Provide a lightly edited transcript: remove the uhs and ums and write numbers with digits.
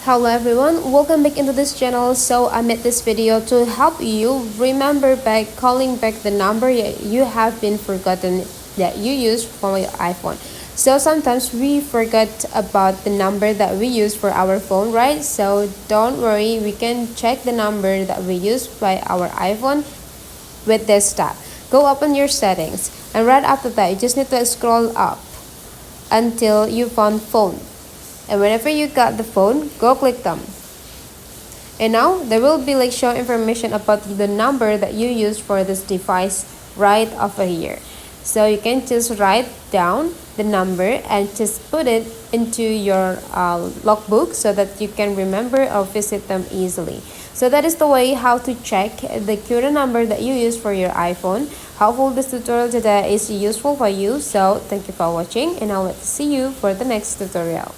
Hello everyone, welcome back into this channel. So I made this video to help you remember back calling back the number you have been forgotten that you use for your iPhone. So sometimes we forget about the number that we use for our phone, right? So don't worry, we can check the number that we use by our iPhone with this tab. Go open your settings, and right after that you just need to scroll up until you found phone. And whenever you got the phone, go click them. And now there will be like show information about the number that you use for this device right over here. So you can just write down the number and just put it into your logbook so that you can remember or visit them easily. So that is the way how to check the current number that you use for your iPhone. Hopefully this tutorial today is useful for you. So thank you for watching, and I'll see you for the next tutorial.